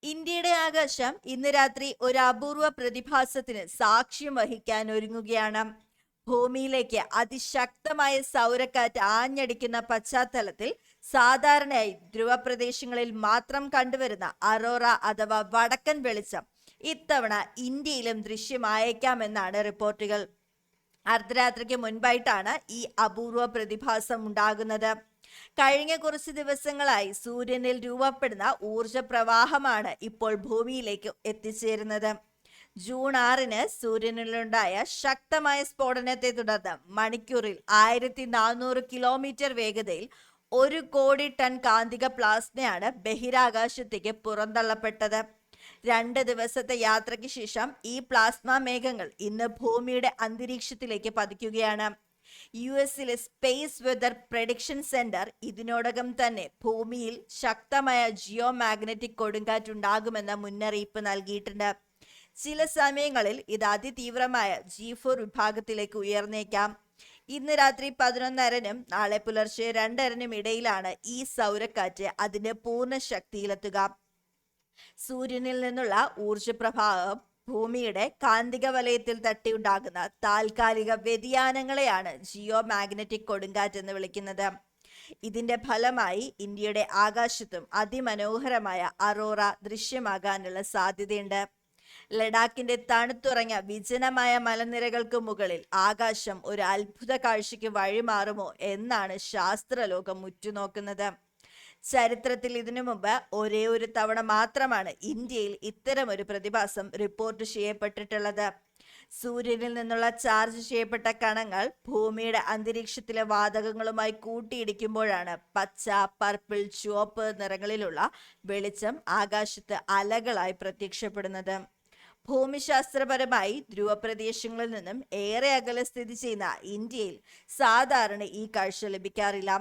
ഇന്ത്യയുടെ ആകാശം ഇന്ന് രാത്രി ഒരു അപൂർവ പ്രതിഭാസത്തിന് സാക്ഷ്യം വഹിക്കാൻ ഒരുങ്ങുകയാണ്. ഭൂമിയിലേക്ക് അതിശക്തമായ സൗരക്കാറ്റ് ആഞ്ഞടിക്കുന്ന പശ്ചാത്തലത്തിൽ സാധാരണയായി ധ്രുവപ്രദേശങ്ങളിൽ മാത്രം കണ്ടുവരുന്ന അറോറ അഥവാ വടക്കൻ വെളിച്ചം ഇത്തവണ ഇന്ത്യയിലും ദൃശ്യമായേക്കാമെന്നാണ് റിപ്പോർട്ടുകൾ. അർദ്ധരാത്രിക്ക് മുൻപായിട്ടാണ് ഈ അപൂർവ പ്രതിഭാസം ഉണ്ടാകുന്നത്. കഴിഞ്ഞ കുറച്ച് ദിവസങ്ങളായി സൂര്യനിൽ രൂപപ്പെടുന്ന ഊർജ പ്രവാഹമാണ് ഇപ്പോൾ ഭൂമിയിലേക്ക് എത്തിച്ചേരുന്നത്. ജൂൺ 6-ന് സൂര്യനിലുണ്ടായ ശക്തമായ സ്ഫോടനത്തെ തുടർന്ന് മണിക്കൂറിൽ 1400 കിലോമീറ്റർ വേഗതയിൽ 1 കോടി ടൺ കാന്തിക പ്ലാസ്മയാണ് ബഹിരാകാശത്തേക്ക് പുറന്തള്ളപ്പെട്ടത്. 2 ദിവസത്തെ യാത്രയ്ക്ക് ശേഷം ഈ പ്ലാസ്മ മേഘങ്ങൾ ഇന്ന് ഭൂമിയുടെ അന്തരീക്ഷത്തിലേക്ക് പതിക്കുകയാണ്. US-ലെ സ്പേസ് വെതർ പ്രഡിക്ഷൻ സെന്റർ ഇതിനോടകം തന്നെ ഭൂമിയിൽ ശക്തമായ ജിയോ മാഗ്നറ്റിക് കൊടുങ്കാറ്റുണ്ടാകുമെന്ന മുന്നറിയിപ്പ് നൽകിയിട്ടുണ്ട്. ചില സമയങ്ങളിൽ ഇത് അതിതീവ്രമായ G4 വിഭാഗത്തിലേക്ക് ഉയർന്നേക്കാം. ഇന്ന് രാത്രി 11:30-നും നാളെ പുലർച്ചെ 2:30-നും ഇടയിലാണ് ഈ സൗരക്കാറ്റ് അതിന്റെ പൂർണ്ണ ശക്തിയിലെത്തുക. സൂര്യനിൽ നിന്നുള്ള ഊർജപ്രവാഹം ഭൂമിയുടെ കാന്തിക വലയത്തിൽ തട്ടിയുണ്ടാകുന്ന താൽക്കാലിക വ്യതിയാനങ്ങളെയാണ് ജിയോ മാഗ്നറ്റിക് കൊടുങ്കാറ്റ് എന്ന് വിളിക്കുന്നത്. ഇതിന്റെ ഫലമായി ഇന്ത്യയുടെ ആകാശത്തും അതിമനോഹരമായ അറോറ ദൃശ്യമാകാനുള്ള സാധ്യതയുണ്ട്. ലഡാക്കിന്റെ തണുത്തുറഞ്ഞ വിജനമായ മലനിരകൾക്ക് മുകളിൽ ആകാശം ഒരു അത്ഭുത കാഴ്ചയ്ക്ക് വഴിമാറുമോ എന്നാണ് ശാസ്ത്രലോകം ഉറ്റുനോക്കുന്നത്. ചരിത്രത്തിൽ ഇതിനു മുമ്പ് ഒരേ ഒരു തവണ മാത്രമാണ് ഇന്ത്യയിൽ ഇത്തരമൊരു പ്രതിഭാസം റിപ്പോർട്ട് ചെയ്യപ്പെട്ടിട്ടുള്ളത്. സൂര്യനിൽ നിന്നുള്ള ചാർജ് ചെയ്യപ്പെട്ട കണങ്ങൾ ഭൂമിയുടെ അന്തരീക്ഷത്തിലെ വാതകങ്ങളുമായി കൂട്ടിയിടിക്കുമ്പോഴാണ് പച്ച, പർപ്പിൾ, ചുവപ്പ് നിറങ്ങളിലുള്ള വെളിച്ചം ആകാശത്ത് അലകളായി പ്രത്യക്ഷപ്പെടുന്നത്. ഭൂമിശാസ്ത്രപരമായി ധ്രുവപ്രദേശങ്ങളിൽ നിന്നും ഏറെ അകലെ സ്ഥിതി ചെയ്യുന്ന ഇന്ത്യയിൽ സാധാരണ ഈ കാഴ്ച ലഭിക്കാറില്ല.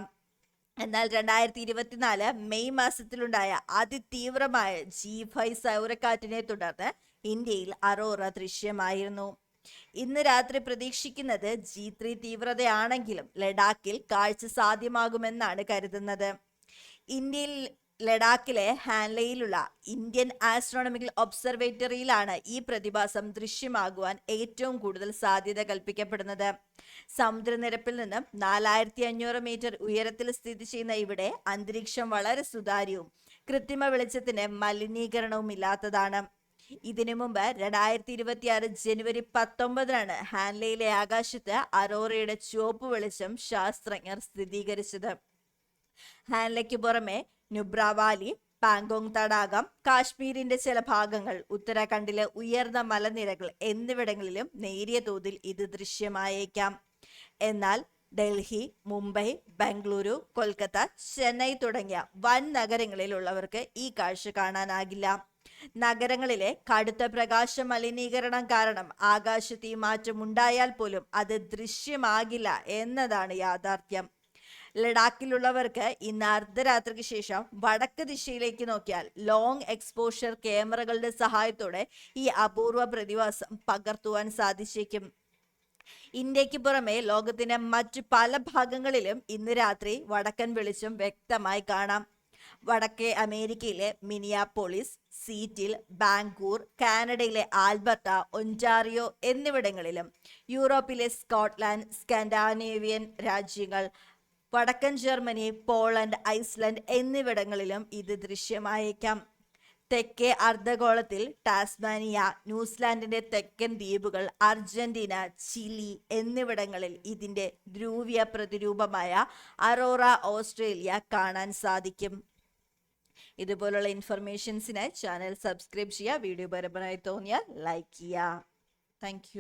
എന്നാൽ 2024 മെയ് മാസത്തിലുണ്ടായ അതിതീവ്രമായ G5 സൗരക്കാറ്റിനെ തുടർന്ന് ഇന്ത്യയിൽ അറോറ ദൃശ്യമായിരുന്നു. ഇന്ന് രാത്രി പ്രതീക്ഷിക്കുന്നത് G3 തീവ്രതയാണെങ്കിലും ലഡാക്കിൽ കാഴ്ച സാധ്യമാകുമെന്നാണ് കരുതുന്നത്. ഇന്ത്യയിൽ ലഡാക്കിലെ ഹാൻലെയിലുള്ള ഇന്ത്യൻ ആസ്ട്രോണമിക്കൽ ഒബ്സർവേറ്ററിയിലാണ് ഈ പ്രതിഭാസം ദൃശ്യമാകുവാൻ ഏറ്റവും കൂടുതൽ സാധ്യത കൽപ്പിക്കപ്പെടുന്നത്. സമുദ്രനിരപ്പിൽ നിന്നും 4500 മീറ്റർ ഉയരത്തിൽ സ്ഥിതി ചെയ്യുന്ന ഇവിടെ അന്തരീക്ഷം വളരെ സുതാര്യവും കൃത്രിമ വെളിച്ചത്തിന് മലിനീകരണവും ഇല്ലാത്തതാണ്. ഇതിനു മുമ്പ് 2026 ജനുവരി 19-നാണ് ഹാൻലെയിലെ ആകാശത്ത് അറോറയുടെ ചുവപ്പ് വെളിച്ചം ശാസ്ത്രജ്ഞർ സ്ഥിരീകരിച്ചത്. ഹാൻലെയ്ക്ക് പുറമെ നുബ്ര വാലി, പാങ്കോങ് തടാകം, കാശ്മീരിന്റെ ചില ഭാഗങ്ങൾ, ഉത്തരാഖണ്ഡിലെ ഉയർന്ന മലനിരകൾ എന്നിവിടങ്ങളിലും നേരിയ തോതിൽ ഇത് ദൃശ്യമായേക്കാം. എന്നാൽ ഡൽഹി, മുംബൈ, ബംഗളൂരു, കൊൽക്കത്ത, ചെന്നൈ തുടങ്ങിയ വൻ നഗരങ്ങളിലുള്ളവർക്ക് ഈ കാഴ്ച കാണാനാകില്ല. നഗരങ്ങളിലെ കടുത്ത പ്രകാശ മലിനീകരണം കാരണം ആകാശത്ത് ഈ മാറ്റം ഉണ്ടായാൽ പോലും അത് ദൃശ്യമാകില്ല എന്നതാണ് യാഥാർത്ഥ്യം. ലഡാക്കിലുള്ളവർക്ക് ഇന്ന് അർദ്ധരാത്രിക്ക് ശേഷം വടക്ക് ദിശയിലേക്ക് നോക്കിയാൽ ലോങ് എക്സ്പോഷർ ക്യാമറകളുടെ സഹായത്തോടെ ഈ അപൂർവ പ്രതിഭാസം പകർത്തുവാൻ സാധിച്ചേക്കും. ഇന്ത്യക്ക് പുറമെ ലോകത്തിന്റെ മറ്റു പല ഭാഗങ്ങളിലും ഇന്ന് രാത്രി വടക്കൻ വെളിച്ചം വ്യക്തമായി കാണാം. വടക്കേ അമേരിക്കയിലെ മിനിയാപോളിസ്, സീറ്റിൽ, ബാംഗ്ലൂർ, കാനഡയിലെ ആൽബർട്ട, ഒൻറ്റാറിയോ എന്നിവിടങ്ങളിലും യൂറോപ്പിലെ സ്കോട്ട്ലാൻഡ്, സ്കാൻഡിനേവിയൻ രാജ്യങ്ങൾ, വടക്കൻ ജർമ്മനി, പോളണ്ട്, ഐസ്ലൻഡ് എന്നിവിടങ്ങളിലും ഇത് ദൃശ്യമായേക്കാം. തെക്കേ അർദ്ധഗോളത്തിൽ ടാസ്മാനിയ, ന്യൂസിലാൻഡിന്റെ തെക്കൻ ദ്വീപുകൾ, അർജന്റീന, ചിലി എന്നിവിടങ്ങളിൽ ഇതിന്റെ ധ്രുവീയ പ്രതിരൂപമായ അറോറ ഓസ്ട്രേലിയ കാണാൻ സാധിക്കും. ഇതുപോലുള്ള ഇൻഫർമേഷൻസിനായി ചാനൽ സബ്സ്ക്രൈബ് ചെയ്യുക. വീഡിയോ പരമ്പരമായി തോന്നിയാൽ ലൈക്ക് ചെയ്യുക. താങ്ക്